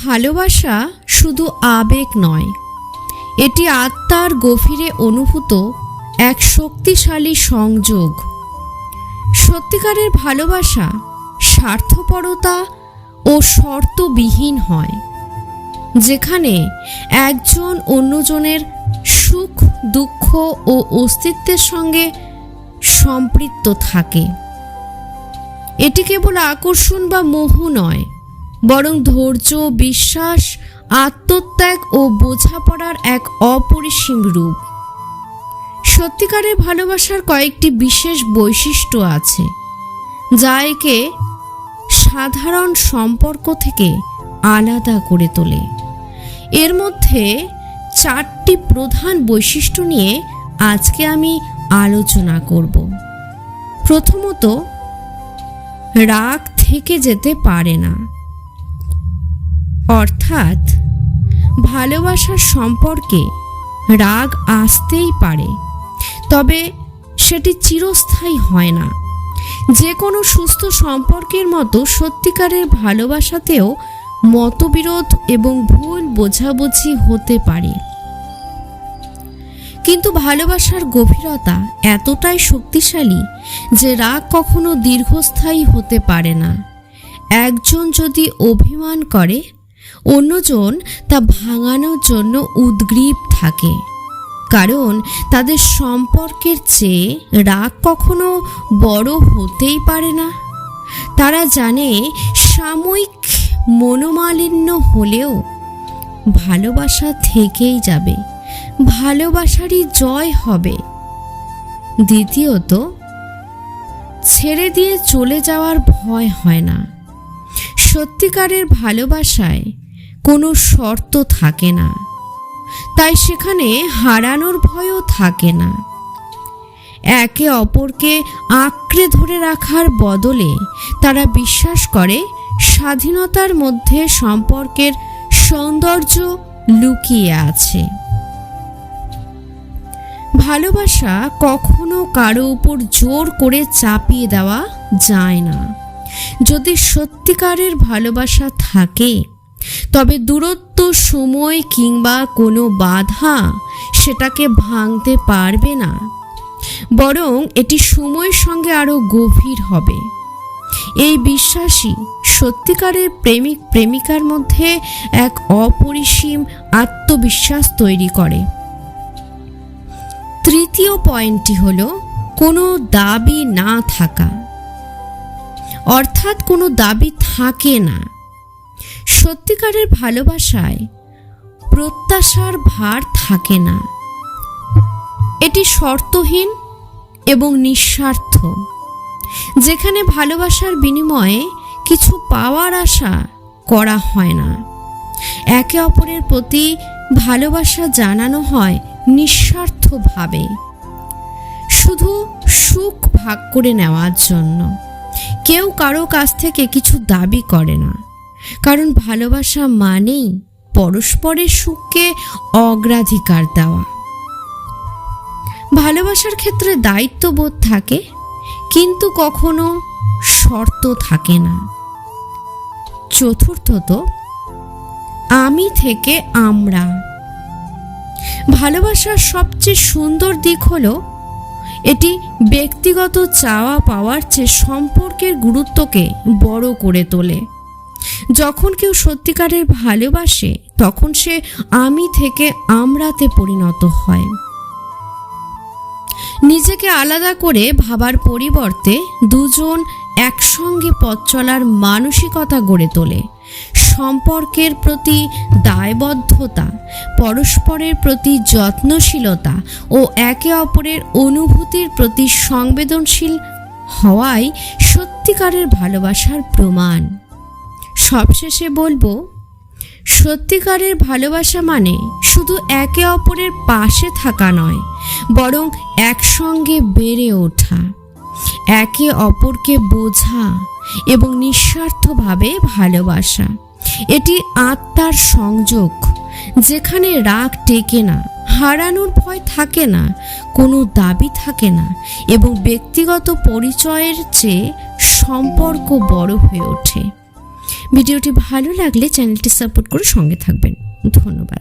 ভালোবাসা শুধু আবেগ নয়, এটি আত্মার গভীরে অনুভূত এক শক্তিশালী সংযোগ। সত্যিকারের ভালোবাসা স্বার্থপরতা ও শর্তবিহীন হয়, যেখানে একজন অন্যজনের সুখ দুঃখ ও অস্তিত্বের সঙ্গে সম্পৃক্ত থাকে। এটি কেবল আকর্ষণ বা মোহ নয়, বরং ধৈর্য, বিশ্বাস, আত্মত্যাগ ও বোঝাপড়ার এক অপরিসীম রূপ। সত্যিকারের ভালোবাসার কয়েকটি বিশেষ বৈশিষ্ট্য আছে, যা একে সাধারণ সম্পর্ক থেকে আলাদা করে তোলে। এর মধ্যে 4টি প্রধান বৈশিষ্ট্য নিয়ে আজকে আমি আলোচনা করব। প্রথমত, রাগ থেকে যেতে পারে না। অর্থাৎ ভালোবাসার সম্পর্কে রাগ আসতেই পারে, তবে সেটি চিরস্থায়ী হয় না। যে কোনো সুস্থ সম্পর্কের মতো সত্যিকারের ভালোবাসাতেও মতবিরোধ এবং ভুল বোঝাবুঝি হতে পারে, কিন্তু ভালোবাসার গভীরতা এতটাই শক্তিশালী যে রাগ কখনো দীর্ঘস্থায়ী হতে পারে না। একজন যদি অভিমান করে, অন্যজন তা ভাঙানোর জন্য উদগ্রীব থাকে, কারণ তাদের সম্পর্কের চেয়ে রাগ কখনো বড় হতেই পারে না। তারা জানে সাময়িক মনোমালিন্য হলেও ভালোবাসা থেকেই যাবে, ভালোবাসারই জয় হবে। দ্বিতীয়ত, ছেড়ে দিয়ে চলে যাওয়ার ভয় হয় না। সত্যিকারের ভালোবাসায় কোনো শর্ত থাকে না, তাই সেখানে হারানোর ভয়ও থাকে না। একে অপরকে আঁকড়ে ধরে রাখার বদলে তারা বিশ্বাস করে স্বাধীনতার মধ্যে সম্পর্কের সৌন্দর্য লুকিয়ে আছে। ভালোবাসা কখনো কারো উপর জোর করে চাপিয়ে দেওয়া যায় না। যদি সত্যিকারের ভালোবাসা থাকে, তবে দূরত্ব, সময় কিংবা কোনো বাধা সেটাকে ভাঙতে পারবে না, বরং এটি সময়ের সঙ্গে আরো গভীর হবে। এই বিশ্বাসই সত্যিকারের প্রেমিক প্রেমিকার মধ্যে এক অপরিসীম আত্মবিশ্বাস তৈরি করে। তৃতীয় পয়েন্টটি হলো কোনো দাবি না থাকা। অর্থাৎ কোনো দাবি থাকে না। সত্যিকারের ভালোবাসায় প্রত্যাশার ভার থাকে না। এটি শর্তহীন এবং নিঃস্বার্থ, যেখানে ভালোবাসার বিনিময়ে কিছু পাওয়ার আশা করা হয় না। একে অপরের প্রতি ভালোবাসা জানানো হয় নিঃস্বার্থভাবে, শুধু সুখ ভাগ করে নেওয়ার জন্য। কেউ কারো কাছ থেকে কিছু দাবি করে না, কারণ ভালোবাসা মানেই পরস্পরের সুখকে অগ্রাধিকার দেওয়া। ভালোবাসার ক্ষেত্রে দায়িত্ববোধ থাকে, কিন্তু কখনো শর্ত থাকে না। চতুর্থত, আমি থেকে আমরা। ভালোবাসার সবচেয়ে সুন্দর দিক হলো এটি ব্যক্তিগত চাওয়া পাওয়ার চেয়ে সম্পর্কের গুরুত্বকে বড় করে তোলে। যখন কেউ সত্যিকারের ভালোবাসে, তখন সে আমি থেকে আমরাতে পরিণত হয়। নিজেকে আলাদা করে ভাবার পরিবর্তে দুজন একসঙ্গে পথ চলার মানসিকতা গড়ে তোলে। সম্পর্কের প্রতি দায়বদ্ধতা, পরস্পরের প্রতি যত্নশীলতা ও একে অপরের অনুভূতির প্রতি সংবেদনশীল হওয়াই সত্যিকারের ভালোবাসার প্রমাণ। সবশেষে বলবো, সত্যিকারের ভালোবাসা মানে শুধু একে অপরের পাশে থাকা নয়, বরং একসঙ্গে বেড়ে ওঠা, একে অপরকে বোঝা এবং নিঃস্বার্থভাবে ভালোবাসা। এটি আত্মার সংযোগ, যেখানে রাগ টেকে না, হারানোর ভয় থাকে না, কোনো দাবি থাকে না এবং ব্যক্তিগত পরিচয়ের চেয়ে সম্পর্ক বড় হয়ে ওঠে। ভিডিওটি ভালো লাগলে চ্যানেলটি সাপোর্ট করে সঙ্গে থাকবেন। ধন্যবাদ।